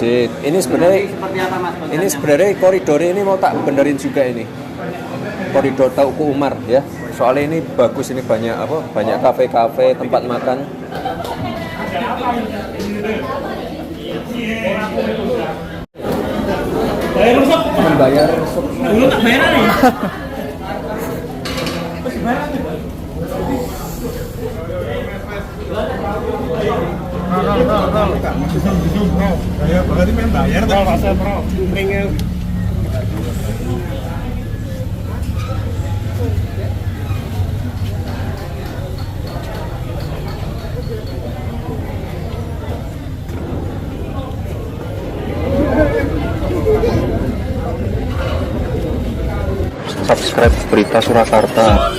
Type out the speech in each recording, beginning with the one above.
masjid. Ini sebenarnya seperti apa Mas? ini sebenarnya koridor ini mau tak benerin juga ini. Koridor Tauku Umar ya. Soalnya ini bagus, ini banyak apa? Banyak kafe-kafe, tempat makan. Membayar Dulu tak bayar nih. Berarti main bayar tuh. subscribe Berita Surakarta.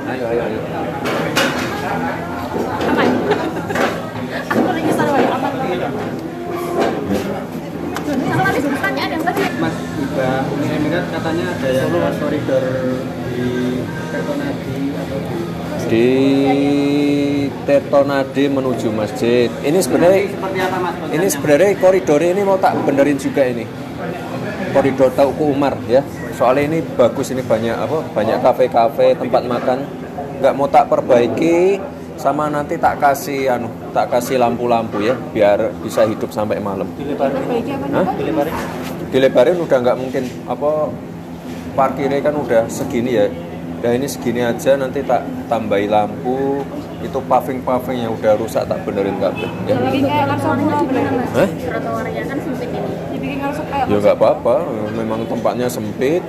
Ayo. Mas, juga Uni Emirat katanya ada yang koridor di Tirtonadi atau Di Tirtonadi menuju masjid. Ini sebenarnya seperti apa Mas? ini sebenarnya koridor ini mau tak benerin juga ini. Koridor Tauku Umar ya. Soalnya ini bagus, ini banyak apa? Banyak kafe-kafe, tempat makan. Nggak mau tak perbaiki, sama nanti tak kasih lampu-lampu ya, biar bisa hidup sampai malam. Dilebarin udah nggak mungkin, apa parkirnya kan udah segini ya. Nah ini segini aja, nanti tak tambahi lampu. Itu paving yang udah rusak tak benerin kabel ya. Trotoarnya kan sempit ini. Dibikin kayak Ya nggak apa-apa, memang tempatnya sempit,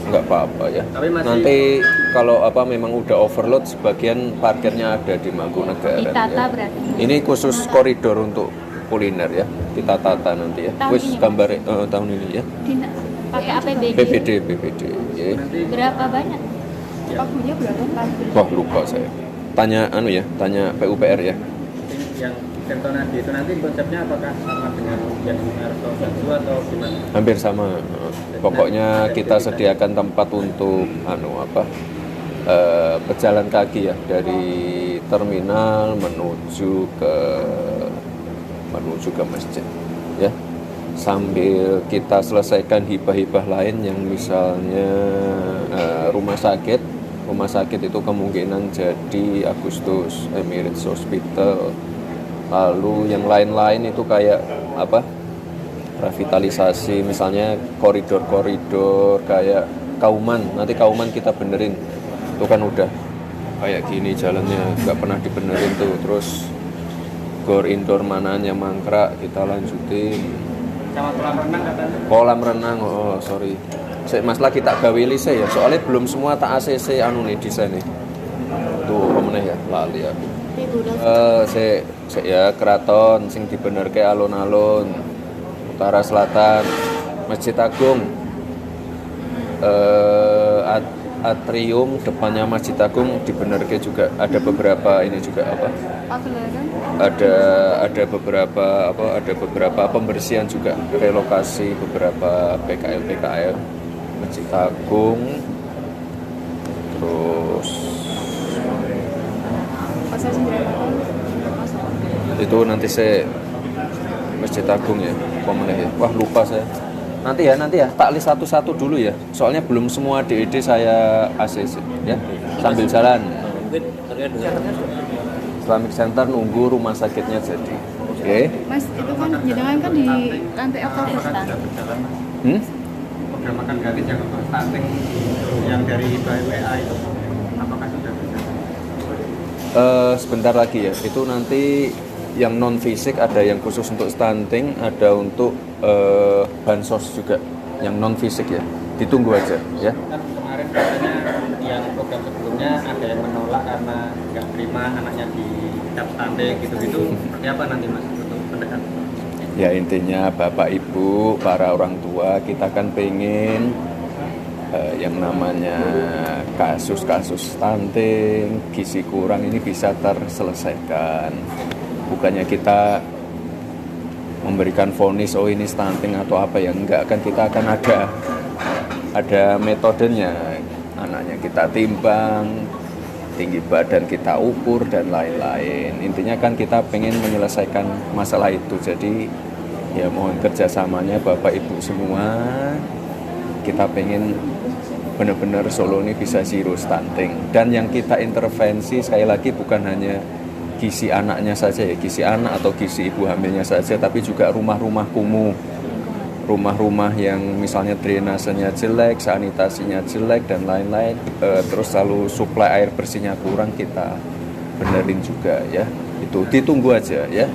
nggak apa-apa ya. Tapi masih- Nanti kalau apa memang udah overload, sebagian parkirnya ada di Mangkunegaran. ditata Ya. berarti. Ini khusus koridor untuk kuliner ya, kita tata nanti ya. Tahun Wis ini, gambar tahun ini ya. Pakai APBD. BPD ya. Berapa banyak? Pagunya berapa? Wah lupa saya. Tanya tanya PUPR ya. yang Tirtonadi itu nanti konsepnya apakah sama dengan yang Arto Batu atau gimana? Hampir sama. Pokoknya kita sediakan tempat untuk pejalan kaki ya, dari terminal menuju ke masjid ya. Sambil kita selesaikan hibah-hibah lain yang misalnya rumah sakit itu kemungkinan jadi Agustus Emirates Hospital. Lalu yang lain-lain itu kayak revitalisasi, misalnya koridor-koridor kayak Kauman. Nanti Kauman kita benerin, itu kan udah kayak gini jalannya, nggak pernah dibenerin tuh. Terus gor indoor manaan yang mangkrak kita lanjutin. Sama kolam renang katanya. Kolam renang, sorry, mas lagi tak gawe lise ya, soalnya belum semua tak ACC nih desain nih. Tuh pemenang ya, lali aku. Ya keraton sing dibenerke alun-alun utara selatan, Masjid Agung, atrium depannya Masjid Agung dibenerke juga. Ada beberapa ini juga ada beberapa pembersihan juga, relokasi beberapa PKL Masjid Agung. Terus Itu nanti saya Masjid Agung ya, komennya ya. Wah lupa saya. Nanti ya, tak list satu-satu dulu ya. Soalnya belum semua DED saya ACC ya. Sambil jalan. Islamic Center nunggu rumah sakitnya jadi. Oke. Mas, itu kan jenengan kan di lantai Oktober. Program makan gratis yang untuk stunting yang dari WA itu apakah sudah bisa? Sebentar lagi ya. Itu nanti yang non fisik ada yang khusus untuk stunting, ada untuk bansos juga yang non fisik ya. Ditunggu aja ya. Kan kemarin katanya yang program sebelumnya ada yang menolak karena nggak terima anaknya di cap stunting gitu-gitu. Seperti apa nanti Mas untuk pendekatan? Ya intinya Bapak Ibu, para orang tua kita kan pengen yang namanya kasus-kasus stunting, gizi kurang ini bisa terselesaikan. Bukannya kita memberikan vonis oh ini stunting atau apa ya, enggak, kan kita akan ada metodenya. Anaknya kita timbang, tinggi badan kita ukur dan lain-lain. Intinya kan kita pengen menyelesaikan masalah itu. Jadi ya mohon kerjasamanya Bapak Ibu semua. Kita pengen benar-benar Solo ini bisa zero stunting. Dan yang kita intervensi sekali lagi bukan hanya gizi anaknya saja ya, gizi anak atau gizi ibu hamilnya saja, tapi juga rumah-rumah kumuh, rumah-rumah yang misalnya drainasenya jelek, sanitasinya jelek dan lain-lain, terus lalu suplai air bersihnya kurang, kita benerin juga ya. Itu ditunggu aja ya.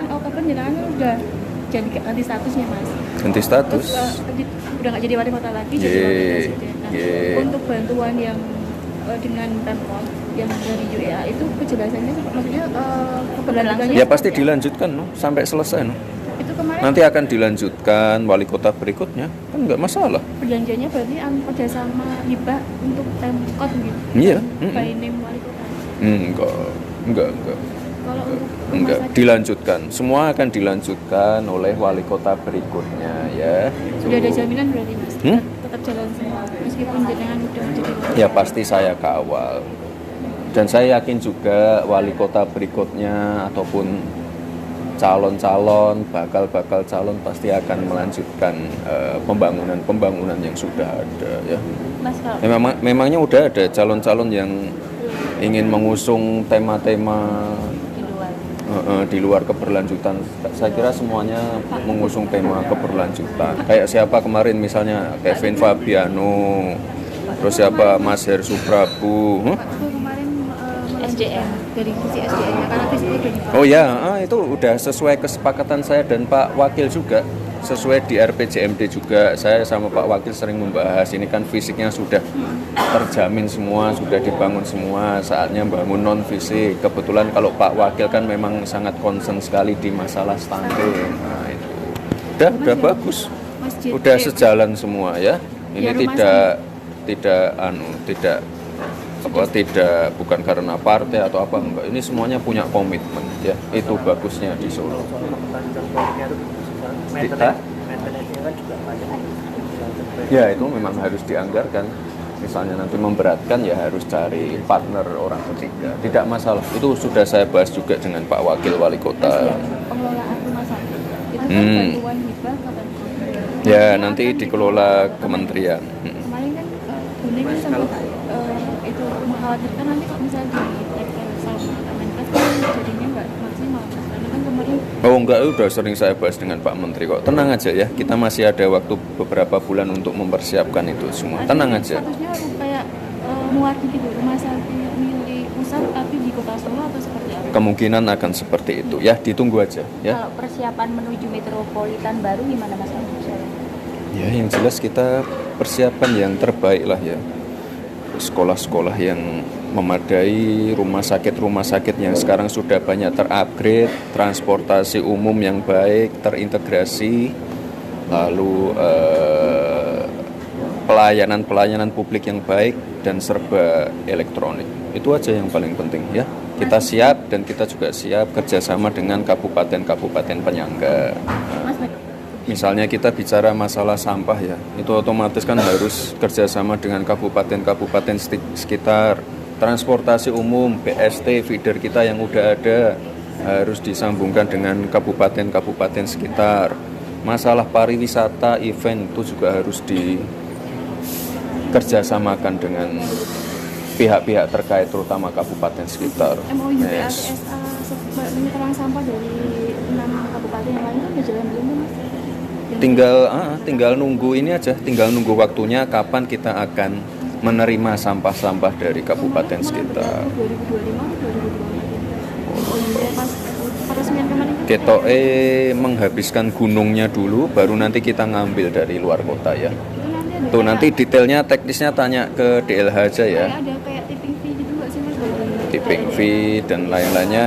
Oktober jenengan udah jadi ganti statusnya Mas. Ganti status. Udah nggak jadi wali kota lagi, jadi wakil presiden. Nah, untuk bantuan yang dengan Pemkot yang dari UEA itu kejelasannya maksudnya keberlanjutannya ya pasti dilanjutkan no, sampai selesai no. Itu kemarin Nanti akan dilanjutkan wali kota berikutnya, kan nggak masalah. perjanjiannya berarti kerjasama hibah untuk Pemkot gitu. Iya. By name wali kota. Enggak. Kalau untuk Enggak, rumah sakit dilanjutkan. Semua akan dilanjutkan oleh wali kota berikutnya ya. sudah ada jaminan berarti Mas. Tetap jalan semua meskipun jenengan udah menjadi wali. Ya pasti saya kawal. Dan saya yakin juga wali kota berikutnya ataupun calon-calon, bakal calon pasti akan melanjutkan pembangunan yang sudah ada ya. Mas, kalau Memangnya udah ada calon-calon yang ingin mengusung tema-tema di luar keberlanjutan. Saya kira semuanya mengusung tema keberlanjutan. Kayak siapa kemarin misalnya Kevin Fabiano, terus siapa Mas Her Suprabu. kemarin SDM dari sisi SDM-nya karena visi itu udah dibahas. Oh ya, itu udah sesuai kesepakatan saya dan Pak Wakil juga. Sesuai di RPJMD juga, saya sama Pak Wakil sering membahas. Ini kan fisiknya sudah terjamin semua, sudah dibangun semua. Saatnya bangun non fisik. Kebetulan kalau Pak Wakil kan memang sangat concern sekali di masalah stunting. Nah itu udah bagus, udah sejalan semua ya. Ini tidak bukan karena partai atau apa, enggak. Ini semuanya punya komitmen ya. Itu bagusnya di Solo. Ya itu memang harus dianggarkan. Misalnya nanti memberatkan ya harus cari partner orang ketiga. Tidak masalah. Itu sudah saya bahas juga dengan Pak Wakil Wali Kota. Pengelolaan rumah sakit itu kan bantuan hibah ke Pemkot. Ya nanti dikelola kementerian. Kemarin kan Bunda kan sempat itu mengkhawatirkan nanti kalau misalnya di sama Kemenkes kan jadinya nggak maksimal. Karena kan kemarin Oh enggak, udah sering saya bahas dengan Pak Menteri kok. Tenang aja ya, kita masih ada waktu beberapa bulan untuk mempersiapkan itu semua. Tenang aja. Statusnya kayak mewakili gitu, rumah sakit milik pusat tapi di Kota Solo atau seperti apa? Kemungkinan akan seperti itu ya, ditunggu aja ya. Kalau persiapan menuju metropolitan baru gimana Mas? Ya yang jelas kita persiapan yang terbaik lah ya. Sekolah-sekolah yang memadai, rumah sakit yang sekarang sudah banyak terupgrade, transportasi umum yang baik, terintegrasi, lalu pelayanan publik yang baik dan serba elektronik. Itu aja yang paling penting ya. Kita siap dan kita juga siap kerjasama dengan kabupaten-kabupaten penyangga. Misalnya kita bicara masalah sampah ya, itu otomatis kan harus kerjasama dengan kabupaten-kabupaten sekitar. Transportasi umum, BST, feeder kita yang udah ada, harus disambungkan dengan kabupaten-kabupaten sekitar. Masalah pariwisata, event itu juga harus dikerjasamakan dengan pihak-pihak terkait, terutama kabupaten sekitar. MOU Yes. PSSA penyetoraan sampah dari 6 kabupaten yang lain kan udah jalan belum Mas? Tinggal nunggu ini aja, tinggal nunggu waktunya kapan kita akan menerima sampah-sampah dari kabupaten sekitar. 2025 pas peresmian kemarin kan? Ketoke menghabiskan gunungnya dulu, baru nanti kita ngambil dari luar kota ya. Itu nanti ada Tuh nanti detailnya, teknisnya tanya ke DLH aja ya. kayak ada kayak tipping fee gitu nggak sih Mas? Tipping fee dan lain-lainnya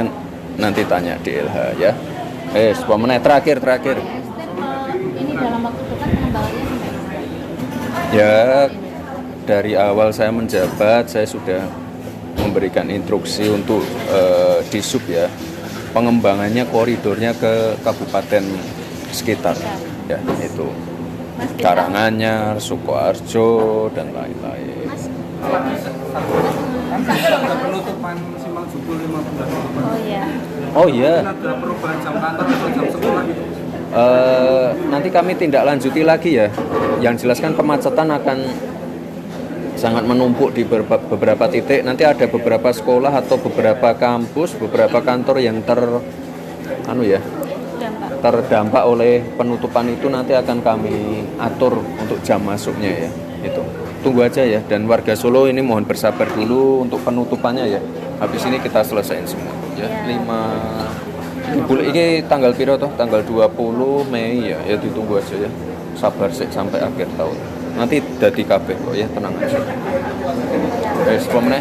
nanti tanya DLH ya. Sebuah menit terakhir. Ini dalam waktu dekat pengembangannya sampai mana? Ya, dari awal saya menjabat, saya sudah memberikan instruksi untuk disub ya, pengembangannya koridornya ke kabupaten sekitar ya, itu Mas, kita- Karanganyar, Sukoharjo dan lain-lain. Mas, Ada penutupan Simpang Jubul 5 bulan. oh iya. Oh iya, Ada perubahan jam kantor atau jam sekolah gitu. nanti kami tindak lanjuti lagi ya. Yang jelas kan kemacetan akan sangat menumpuk di beberapa titik. Nanti ada beberapa sekolah atau beberapa kampus, beberapa kantor yang terdampak oleh penutupan itu, nanti akan kami atur untuk jam masuknya ya. Itu. Tunggu aja ya, dan warga Solo ini mohon bersabar dulu untuk penutupannya ya. Habis ini kita selesaiin semua ya. 5 ini tanggal piro toh? Tanggal 20 Mei ya. Ya ditunggu aja ya. Sabar sih sampai akhir tahun. Nanti dadi kabeh kok ya, tenang aja. Wes pomne.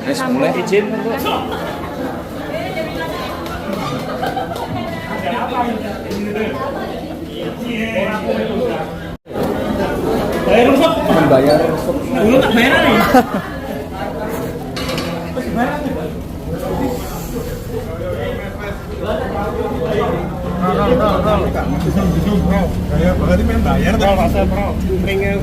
Wes mulai. Izin untuk bayar rusak. Membayar Dulu tak bayar nih. Berarti main bayar tuh masa bro. Ringnya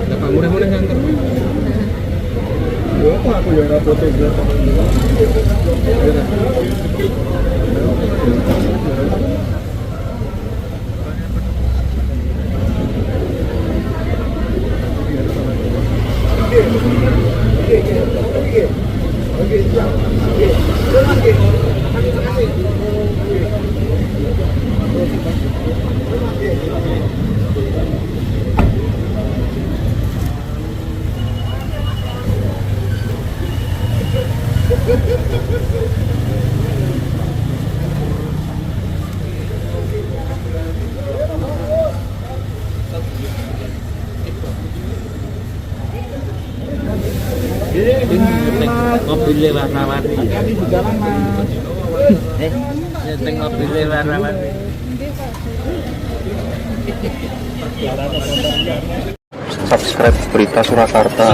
dapat murah-murah kan? Aku yang foto Mobilnya warna-warni. Kami di jalan mas. Nyeting mobilnya warna-warni. subscribe Berita Surakarta.